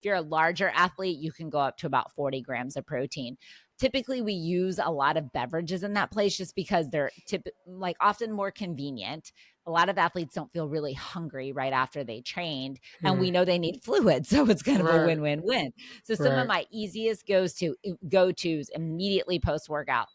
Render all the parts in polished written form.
If you're a larger athlete, you can go up to about 40 grams of protein. Typically, we use a lot of beverages in that place just because they're often more convenient. A lot of athletes don't feel really hungry right after they trained, and we know they need fluid. So it's kind of a Right. win-win-win. So some of Right. my easiest go-tos immediately post-workout: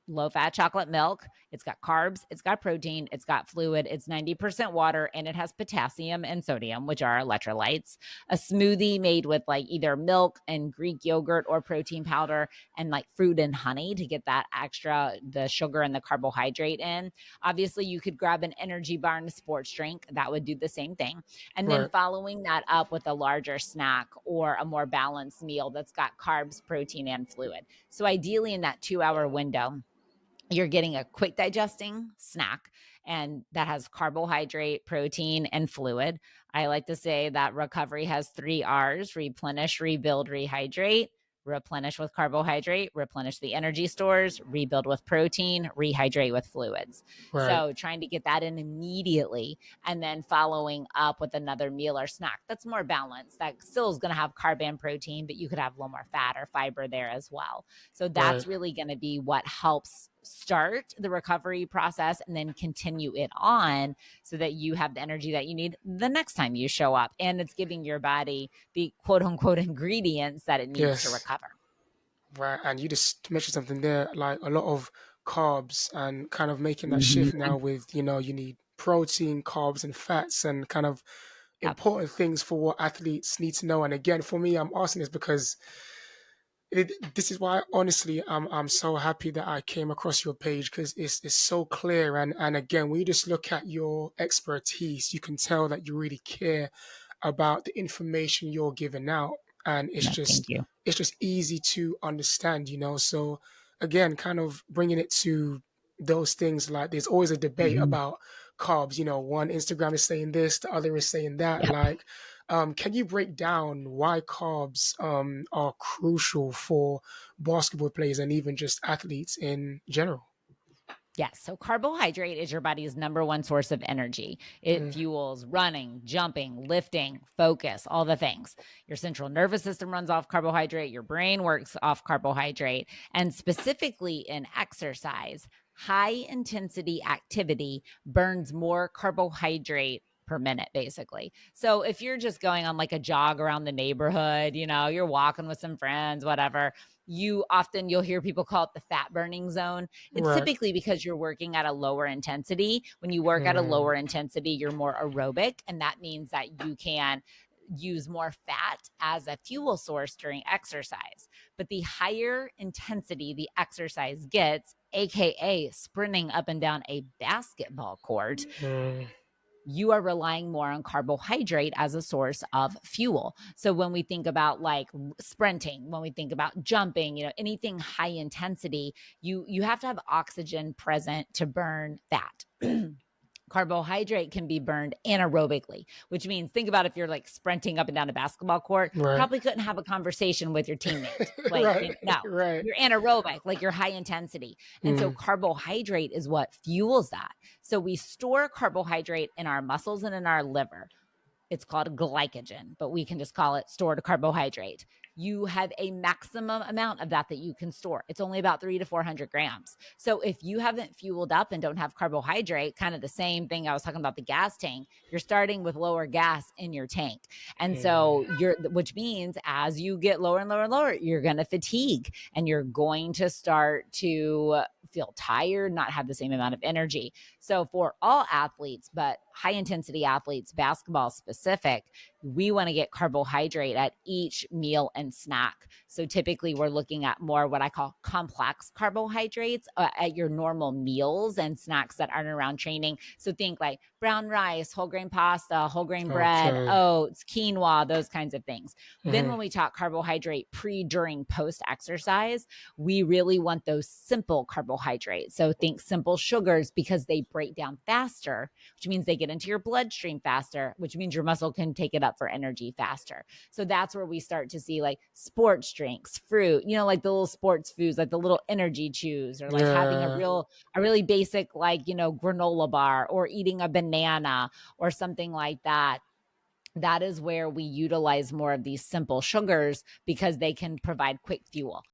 low-fat chocolate milk. It's got carbs, it's got protein, it's got fluid, it's 90% water, and it has potassium and sodium, which are electrolytes. A smoothie made with like either milk and Greek yogurt or protein powder and like fruit and honey to get that extra, the sugar and the carbohydrate in. Obviously, you could grab an energy bar and a sports drink. That would do the same thing. And then Right. following that up with a larger snack or a more balanced meal that's got carbs, protein, and fluid. So ideally in that 2-hour window, you're getting a quick digesting snack, and that has carbohydrate, protein, and fluid. I like to say that recovery has 3 R's: replenish, rebuild, rehydrate. Replenish with carbohydrate, replenish the energy stores, rebuild with protein, rehydrate with fluids. Right. So trying to get that in immediately, and then following up with another meal or snack that's more balanced. That still is going to have carb and protein, but you could have a little more fat or fiber there as well. So Right. that's really going to be what helps start the recovery process and then continue it on so that you have the energy that you need the next time you show up. And it's giving your body the quote unquote ingredients that it needs to Yes. recover. Right. And you just mentioned something there, like a lot of carbs and kind of making that shift Mm-hmm. now with, you need protein, carbs, and fats and kind of Yep. important things for what athletes need to know. And again, for me, I'm asking this because this is why honestly I'm so happy that I came across your page because it's so clear and again when you just look at your expertise you can tell that you really care about the information you're giving out and No, thank you. it's just easy to understand, so again kind of bringing it to those things, like there's always a debate Mm-hmm. about carbs, one Instagram is saying this, the other is saying that, Yep. like can you break down why carbs are crucial for basketball players and even just athletes in general? Yes. So carbohydrate is your body's number one source of energy. It Mm, fuels running, jumping, lifting, focus, all the things. Your central nervous system runs off carbohydrate. Your brain works off carbohydrate. And specifically in exercise, high intensity activity burns more carbohydrate per minute, basically. So if you're just going on like a jog around the neighborhood, you're walking with some friends, whatever, you'll hear people call it the fat burning zone. It's right. typically because you're working at a lower intensity. When you work at a Mm, lower intensity, you're more aerobic, and that means that you can use more fat as a fuel source during exercise. But the higher intensity the exercise gets, aka sprinting up and down a basketball court, mm, you are relying more on carbohydrate as a source of fuel. So when we think about like sprinting, when we think about jumping, anything high intensity, you have to have oxygen present to burn fat. Carbohydrate can be burned anaerobically, which means think about if you're like sprinting up and down a basketball court, right. probably couldn't have a conversation with your teammate. Like, Right. no, Right. you're anaerobic, like you're high intensity. And so Mm, carbohydrate is what fuels that. So we store carbohydrate in our muscles and in our liver. It's called glycogen, but we can just call it stored carbohydrate. You have a maximum amount of that you can store. It's only about 300 to 400 grams. So if you haven't fueled up and don't have carbohydrate, kind of the same thing I was talking about the gas tank, you're starting with lower gas in your tank. And mm, so which means as you get lower and lower and lower, you're going to fatigue and you're going to start to feel tired, not have the same amount of energy. So for all athletes, but high intensity athletes, basketball specific, we want to get carbohydrate at each meal and snack. So typically we're looking at more what I call complex carbohydrates at your normal meals and snacks that aren't around training. So think like brown rice, whole grain pasta, whole grain bread, okay. oats, quinoa, those kinds of things. Then Hmm. when we talk carbohydrate pre, during, post exercise, we really want those simple carbohydrates. So think simple sugars because they break down faster, which means they get into your bloodstream faster, which means your muscle can take it up for energy faster. So that's where we start to see like sports drinks, fruit, like the little sports foods, like the little energy chews, or like having Yeah. a really basic, like, granola bar or eating a banana or something like that. that is where we utilize more of these simple sugars because they can provide quick fuel.